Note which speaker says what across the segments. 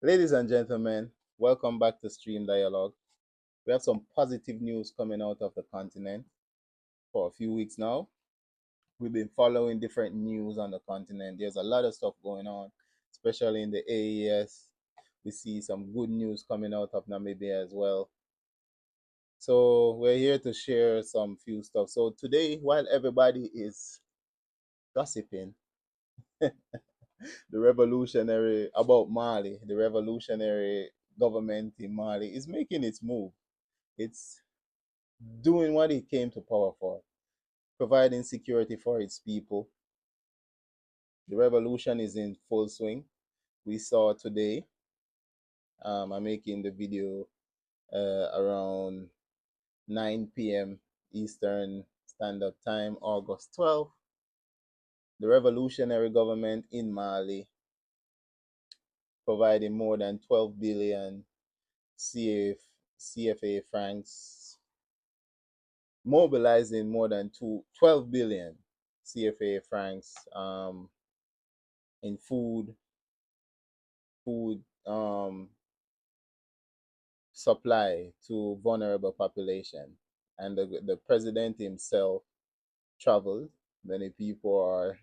Speaker 1: Ladies and gentlemen, welcome back to Stream Dialogue. We have some positive news coming out of the continent for a few weeks now. We've been following different news on the continent. There's a lot of stuff going on, especially in the AES. We see some good news coming out of Namibia as well. So we're here to share some few stuff. So today, while everybody is gossiping, the revolutionary about Mali, the revolutionary government in Mali is making its move. It's doing what it came to power for, providing security for its people. The revolution is in full swing. We saw today, I'm making the video around 9 p.m. Eastern Standard Time, August 12th. The revolutionary government in Mali providing more than 12 billion CFA francs, mobilizing more than 12 billion CFA francs in food supply to vulnerable population. And the president himself traveled. Many people are.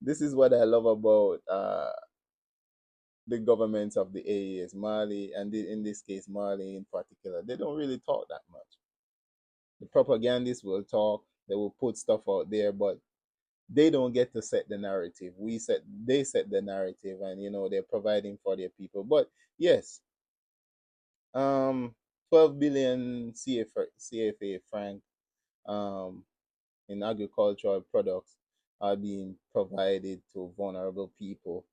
Speaker 1: This is what I love about the governments of the AES, Mali, and in this case, Mali in particular. They don't really talk that much. The propagandists will talk, they will put stuff out there, but they don't get to set the narrative. They set the narrative, and they're providing for their people. But yes, 12 billion CFA franc um, in agricultural products are being provided to vulnerable people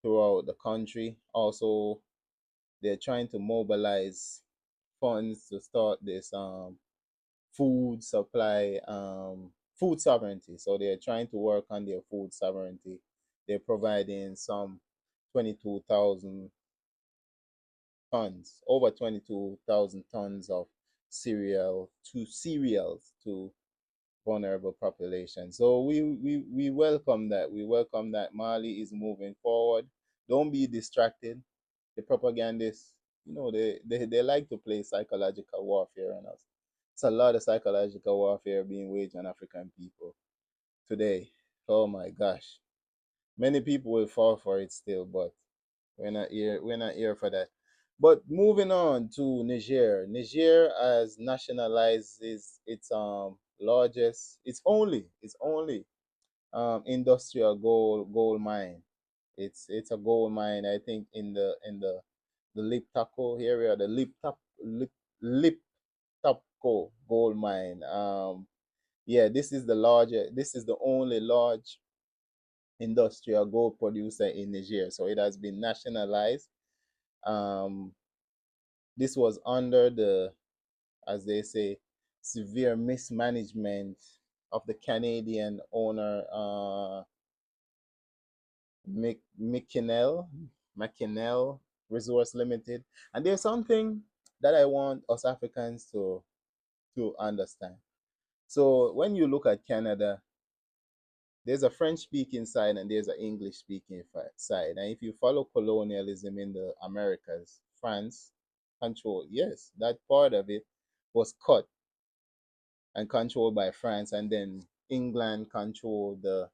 Speaker 1: throughout the country. Also, they're trying to mobilize funds to start this food supply, food sovereignty. So they're trying to work on their food sovereignty. They're providing some 22,000 tons, over 22,000 tons of cereals to vulnerable populations. So we welcome that. We welcome that Mali is moving forward. Don't be distracted. The propagandists, they like to play psychological warfare on us. It's a lot of psychological warfare being waged on African people today. Oh my gosh. Many people will fall for it still, but we're not here for that. But moving on to Niger. Niger has nationalizes its largest, its only industrial gold mine. It's a gold mine, I think, in the Liptako area, the Liptako gold mine. Yeah, this is the only large industrial gold producer in Niger. So it has been nationalized. Um, this was under the, as they say, severe mismanagement of the Canadian owner, McKinnell Resource Limited. And there's something that I want us Africans to understand. So when you look at Canada, there's a French speaking side and there's an English speaking side. And if you follow colonialism in the Americas, France controlled, yes, that part of it was cut and controlled by France, and then England controlled the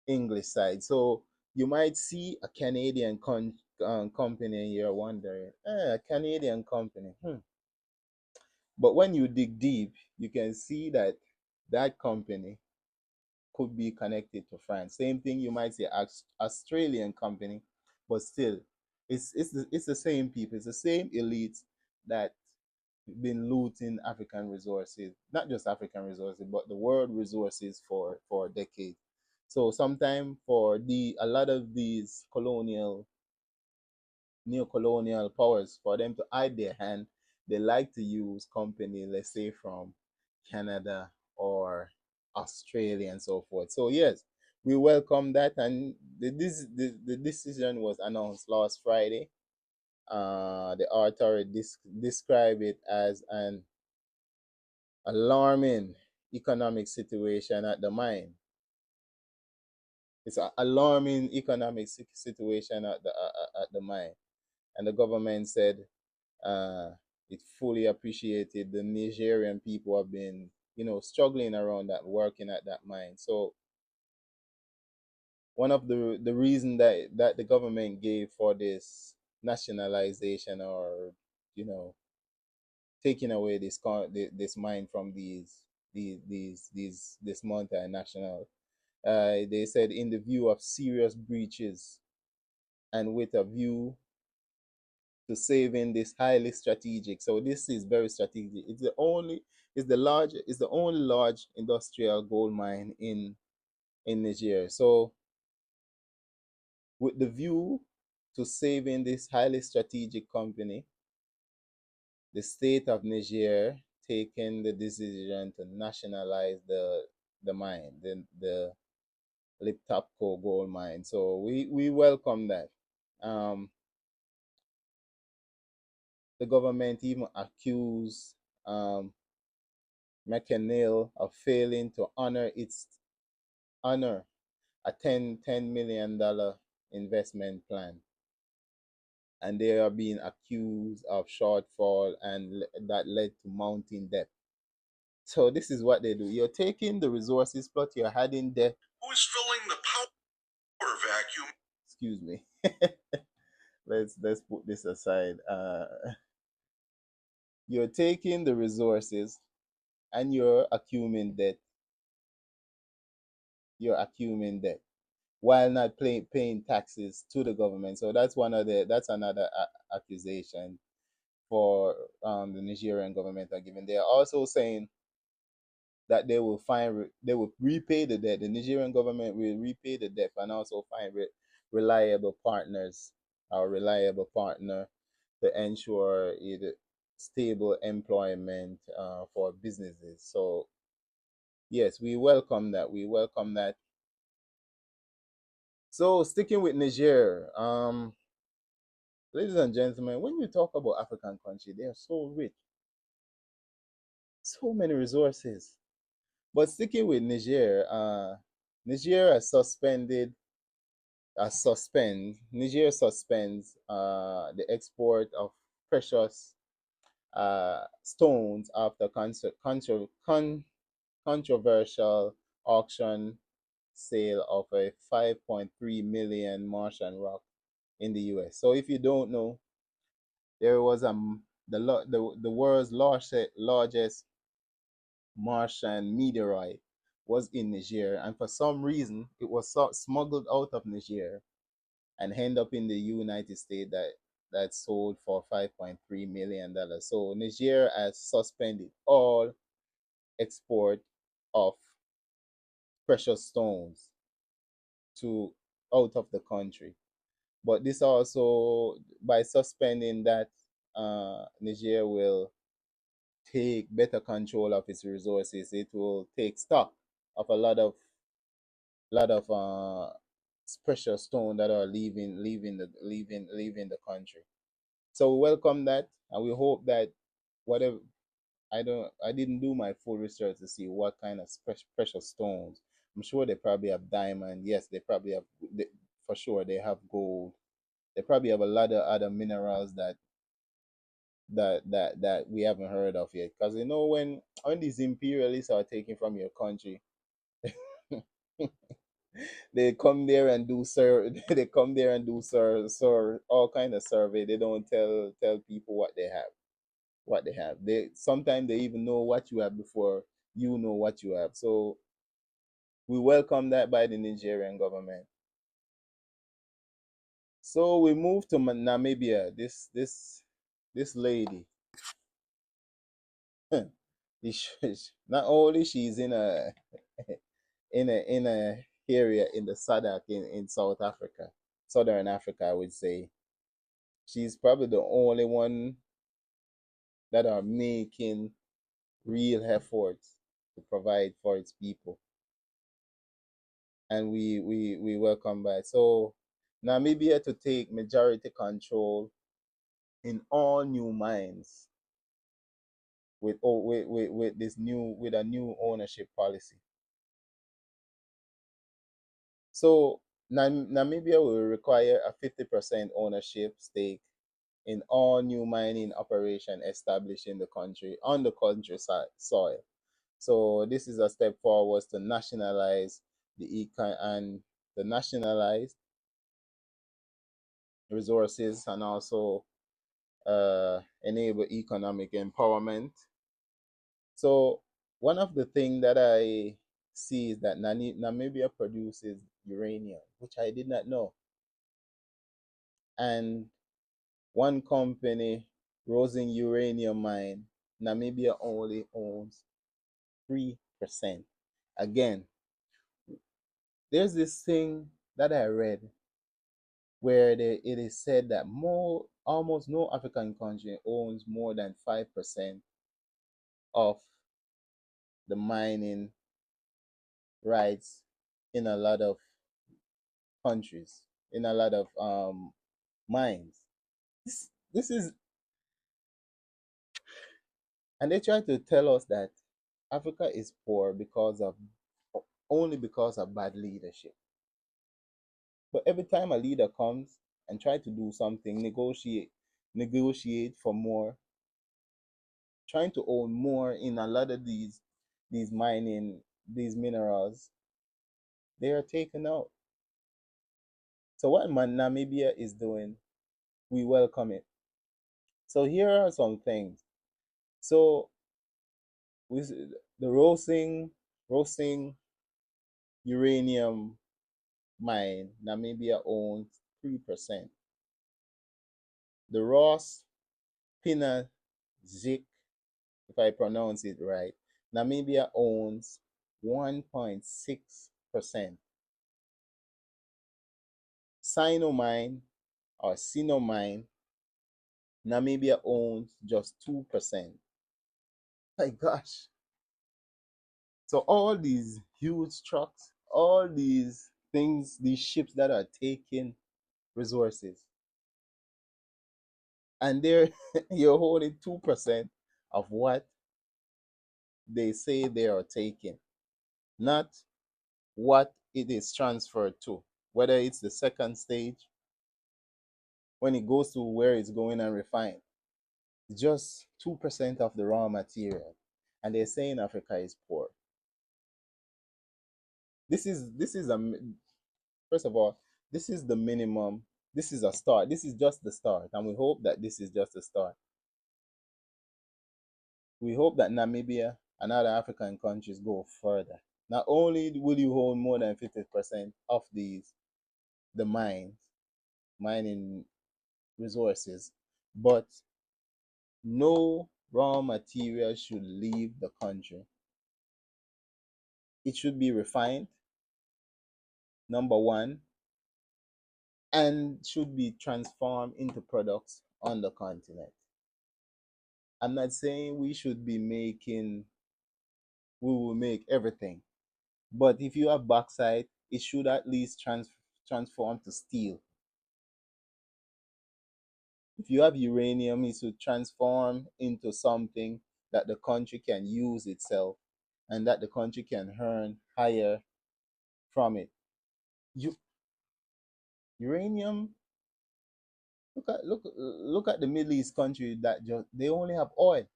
Speaker 1: English side. So you might see a Canadian company and you're wondering, a Canadian company. But when you dig deep, you can see that that company could be connected to France. Same thing, you might say Australian company, but still, it's the same people, it's the same elites that been looting African resources, not just African resources, but the world resources for decades. So sometimes for a lot of these neo-colonial powers, for them to hide their hand, they like to use company, let's say from Canada or Australia and so forth. So yes, we welcome that, and the decision was announced last Friday. The authority described it as an alarming economic situation at the mine. it's an alarming economic situation at the mine, and the government said uh, it fully appreciated the Nigerian people have been, struggling around that, working at that mine. So one of the reason that the government gave for this nationalization, or you know taking away this mine from this multinational, they said, in the view of serious breaches and with a view to saving this highly strategic. So this is very strategic. It's the only large industrial gold mine in Niger. So with the view to saving this highly strategic company, the state of Niger taken the decision to nationalize the mine, the Liptopco gold mine. So we welcome that. Um, the government even accused um, McKinnell of failing to honor a $10 million investment plan, and they are being accused of shortfall, and that led to mounting debt. So this is what they do. You're taking the resources, but you're adding debt. Who's filling the power vacuum? Excuse me. Let's put this aside. You're taking the resources and you're accumulating debt while not paying taxes to the government. So that's another accusation for the Nigerian government are giving. They are also saying that they will repay the debt. The Nigerian government will repay the debt and also find reliable partners or reliable partner to ensure stable employment for businesses. So yes, we welcome that. We welcome that. So sticking with Niger, ladies and gentlemen, when you talk about African country, they are so rich, so many resources. But sticking with Niger, Niger has suspended, Niger suspends the export of precious stones after controversial auction sale of a 5.3 million Martian rock in the US. So if you don't know, there was the world's largest Martian meteorite was in Niger, and for some reason it was smuggled out of Niger and end up in the United States, that sold for $5.3 million. So Niger has suspended all export of precious stones to out of the country. But this also, by suspending that, Niger will take better control of its resources. It will take stock of a lot of precious stone that are leaving the country. So we welcome that, and we hope that whatever I didn't do my full research to see what kind of precious stones. I'm sure they probably have diamond. Yes, they probably have. For sure, they have gold. They probably have a lot of other minerals that we haven't heard of yet. Because when these imperialists are taking from your country, they come there and do they come there and do all kind of survey. They don't tell people what they have. They sometimes they even know what you have before you know what you have. So we welcome that by the Nigerian government. So we move to Namibia. This lady, not only she's in a area in the SADC in South Africa, Southern Africa, I would say. She's probably the only one that are making real efforts to provide for its people, and we welcome that. So Namibia to take majority control in all new mines with a new ownership policy. So Namibia will require a 50% ownership stake in all new mining operation established in the country on the country soil. So this is a step forward to nationalize the econ and the nationalized resources and also enable economic empowerment. So one of the things that I see is that Namibia produces uranium, which I did not know. And one company, Rosing Uranium Mine, Namibia only owns 3%. Again, there's this thing that I read where it is said that almost no African country owns more than 5% of the mining rights in a lot of countries, in a lot of mines. This is, and they try to tell us that Africa is poor because of only because of bad leadership. But every time a leader comes and try to do something, negotiate for more, trying to own more in a lot of these mining these minerals, they are taken out. So what Namibia is doing, we welcome it. So here are some things. So with the roasting uranium mine, Namibia owns 3%. The Ross Pina Zik, if I pronounce it right, Namibia owns 1.6%. Sinomine or Sinomine, Namibia owns just 2%. My gosh. So all these huge trucks, all these things, these ships that are taking resources, and they're you're holding 2% of what they say they are taking, not what it is transferred to, whether it's the second stage when it goes to where it's going and refined. Just 2% of the raw material. And they're saying Africa is poor. This is a first of all, this is the minimum. This is a start. This is just the start. And we hope that this is just the start. We hope that Namibia and other African countries go further. Not only will you hold more than 50% of the mining resources, but no raw material should leave the country. It should be refined, number one, and should be transformed into products on the continent. I'm not saying we will make everything, but if you have bauxite, it should at least transform to steel. If you have uranium, it should transform into something that the country can use itself and that the country can earn higher from it. You, uranium, look at the Middle East country that just they only have oil.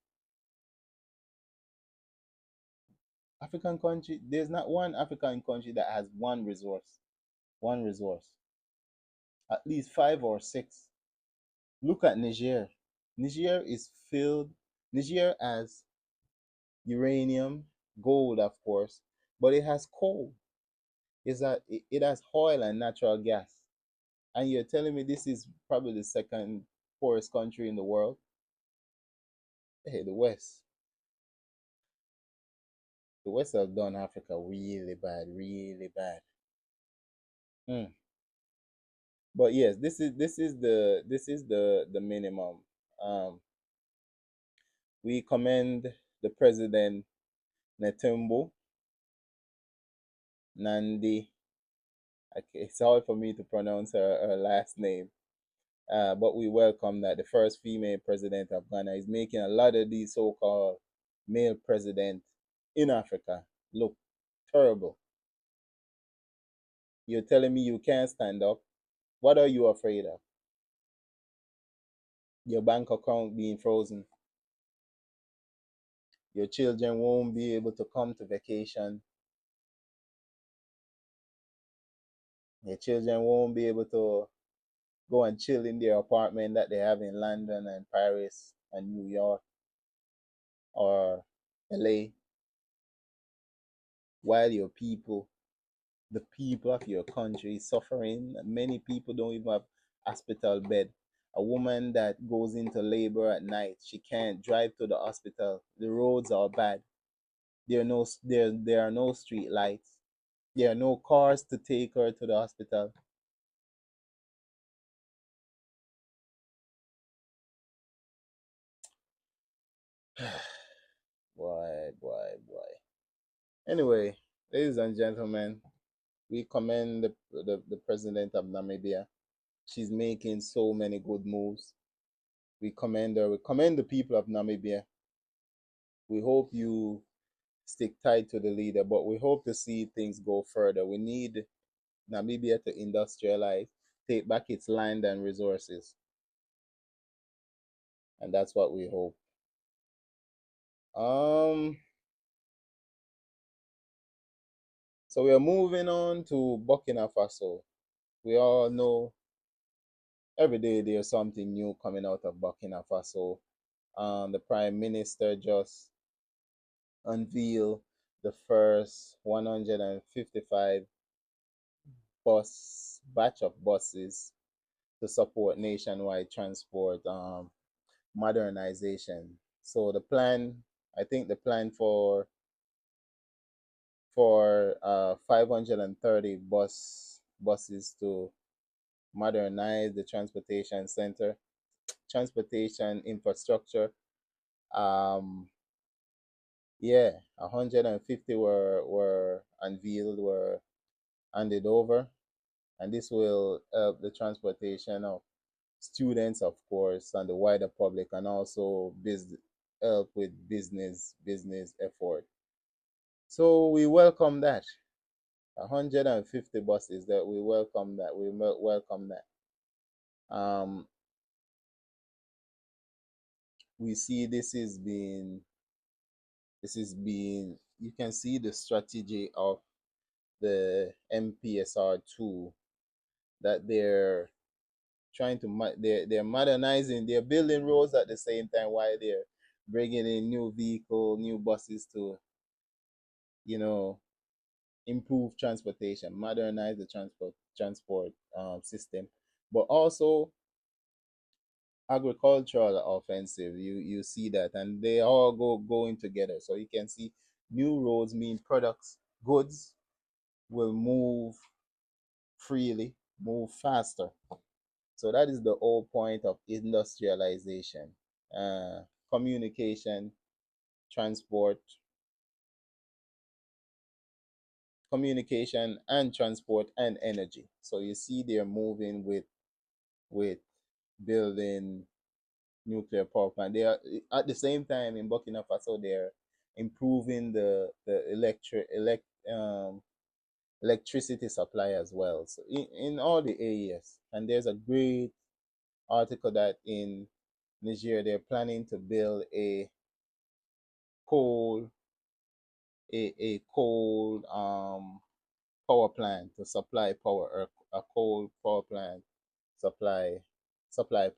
Speaker 1: African country, there's not one African country that has one resource. One resource. At least five or six. Look at Niger. Niger is filled. Niger has uranium, gold, of course, but it has coal. It has oil and natural gas. And you're telling me this is probably the second poorest country in the world? Hey, the West have done Africa really bad, really bad. Hmm. But yes, this is the minimum. Um, we commend the president Netumbo Nandi. Okay, it's hard for me to pronounce her last name. But we welcome that the first female president of Ghana is making a lot of these so-called male president in Africa look terrible. You're telling me you can't stand up. What are you afraid of? Your bank account being frozen. Your children won't be able to come to vacation. Your children won't be able to go and chill in their apartment that they have in London and Paris and New York or LA, while your people, the people of your country, is suffering. Many people don't even have hospital bed. A woman that goes into labor at night, she can't drive to the hospital. The roads are bad. There are no street lights. There are no cars to take her to the hospital. Boy. Anyway, ladies and gentlemen, we commend the president of Namibia. She's making so many good moves. We commend her. We commend the people of Namibia. We hope you stick tight to the leader, but we hope to see things go further. We need Namibia to industrialize, take back its land and resources, and that's what we hope. Um, so we are moving on to Burkina Faso. We all know every day there's something new coming out of Burkina Faso. The prime minister just unveiled the first 155 batch of buses to support nationwide transport modernization. So the plan, I think the plan for 530 buses to modernize the transportation infrastructure. Um, yeah, 150 were unveiled, were handed over, and this will help the transportation of students, of course, and the wider public, and also help with business effort. So we welcome that. 150 buses, that we welcome that. We welcome that. Um, we see this is being you can see the strategy of the MPSR2, that they're modernizing, they're building roads at the same time while they're bringing in new buses to, you know, improve transportation, modernize the transport system, but also agricultural offensive. You see that, and they all going together. So you can see new roads mean products, goods will move freely, move faster. So that is the whole point of industrialization. Uh, communication, transport, and transport and energy. So you see they're moving with building nuclear power plant. They are at the same time in Burkina Faso. They're improving the electricity supply as well. So in all the areas, and there's a great article that in Niger they're planning to build coal a coal power plant to supply power, or a coal power plant supply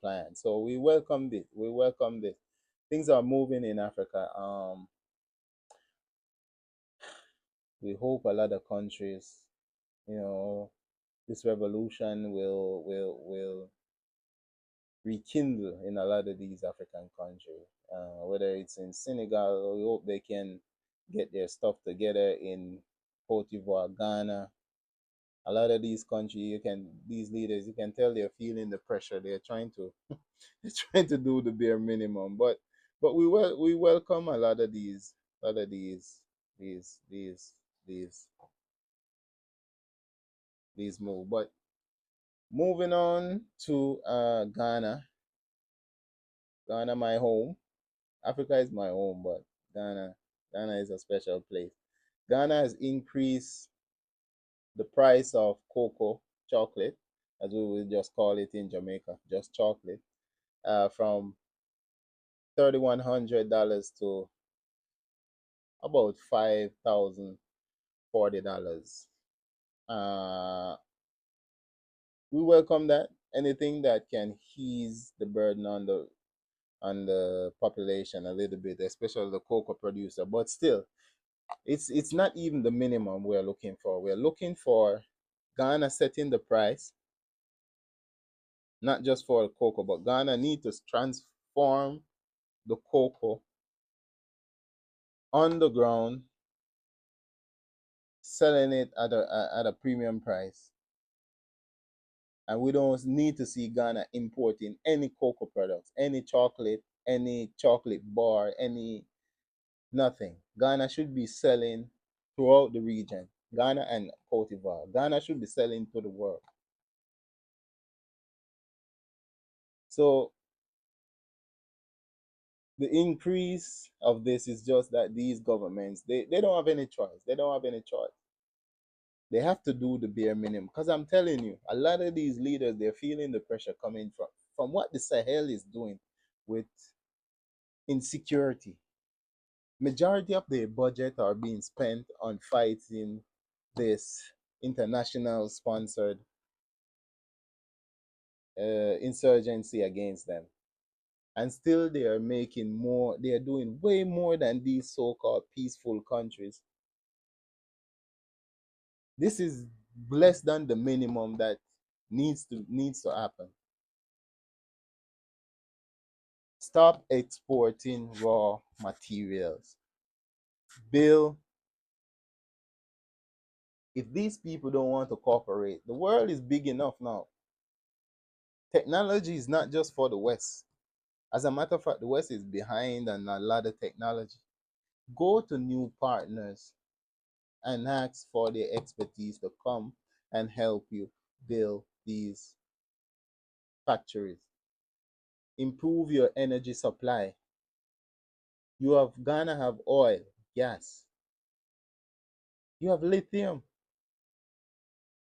Speaker 1: plant. So we welcome this. We welcome this. Things are moving in Africa. We hope a lot of countries, you know, this revolution will rekindle in a lot of these African countries. Whether it's in Senegal, we hope they can get their stuff together in Cote d'Ivoire, Ghana. A lot of these countries, these leaders, you can tell they're feeling the pressure. They're trying to they're trying to do the bare minimum, but we welcome a lot of these these these these moves. But moving on to Ghana. Ghana, my home. Africa is my home, but Ghana, Ghana is a special place. Ghana has increased the price of cocoa, chocolate, as we will just call it in Jamaica, just chocolate, from $3,100 to about $5,040. Uh, we welcome that. Anything that can ease the burden on the population a little bit, especially the cocoa producer. But still, it's not even the minimum we're looking for. We're looking for Ghana setting the price, not just for the cocoa, but Ghana need to transform the cocoa on the ground, selling it at a premium price. And we don't need to see Ghana importing any cocoa products, any chocolate bar, any nothing. Ghana should be selling throughout the region. Ghana and Cote d'Ivoire. Ghana should be selling to the world. So the increase of this is just that these governments they don't have any choice. They don't have any choice. They have to do the bare minimum. Because I'm telling you, a lot of these leaders they're feeling the pressure coming from what the Sahel is doing with insecurity. Majority of their budget are being spent on fighting this international sponsored insurgency against them, and still they are making more, they are doing way more than these so-called peaceful countries. This is less than the minimum that needs to happen. Stop exporting raw materials. Bill, if these people don't want to cooperate, the world is big enough now. Technology is not just for the West. As a matter of fact, the West is behind on a lot of technology. Go to new partners and ask for their expertise to come and help you build these factories. Improve your energy supply. You have Ghana have oil, gas. You have lithium.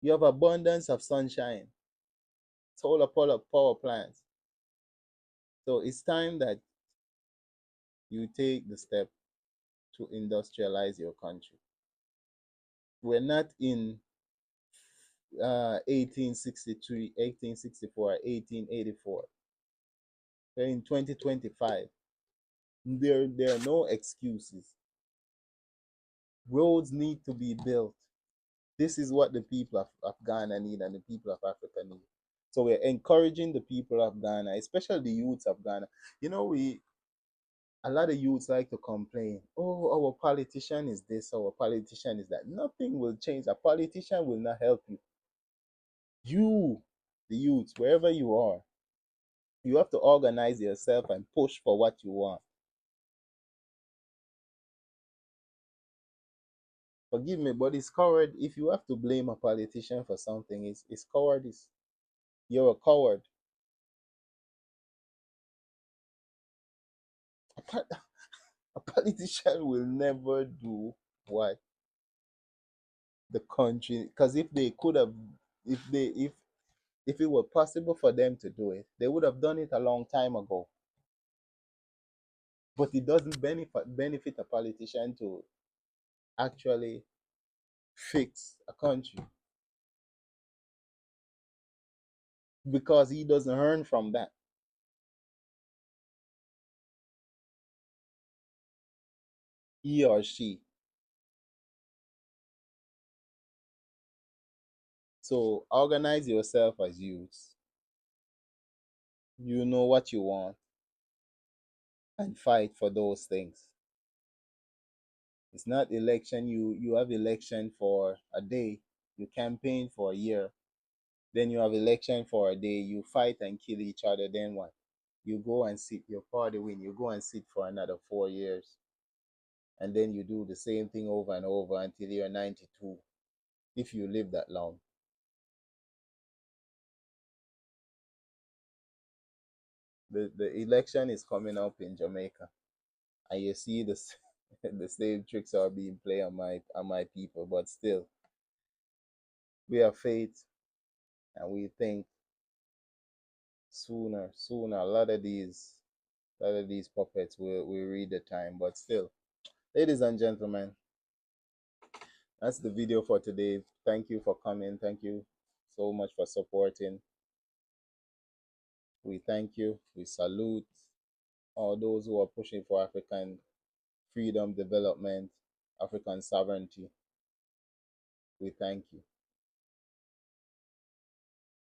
Speaker 1: You have abundance of sunshine, solar power plants. So it's time that you take the step to industrialize your country. We're not in 1863, 1864, 1884. We're in 2025. There are no excuses. Roads need to be built. This is what the people of Ghana need and the people of Africa need. So we're encouraging the people of Ghana, especially the youths of Ghana. You know, a lot of youths like to complain, oh, our politician is this, our politician is that. Nothing will change. A politician will not help you. You, the youths, wherever you are, you have to organize yourself and push for what you want. Forgive me, but it's coward. If you have to blame a politician for something, it's cowardice. You're a coward. A, a politician will never do what the country, because if they could have, if they if it were possible for them to do it, they would have done it a long time ago. But it doesn't benefit a politician to actually fix a country because he doesn't earn from that. He or she. So organize yourself as youths. You know what you want and fight for those things. It's not election. You have election for a day. You campaign for a year. Then you have election for a day. You fight and kill each other. Then what? You go and sit. Your party win. You go and sit for another 4 years, and then you do the same thing over and over until you're 92, if you live that long. The election is coming up in Jamaica, and you see this the same tricks are being played on my people, but still we have faith, and we think sooner, a lot of these puppets will read the time. But still, ladies and gentlemen, that's the video for today. Thank you for coming. Thank you so much for supporting. We thank you. We salute all those who are pushing for African freedom, development, African sovereignty. We thank you.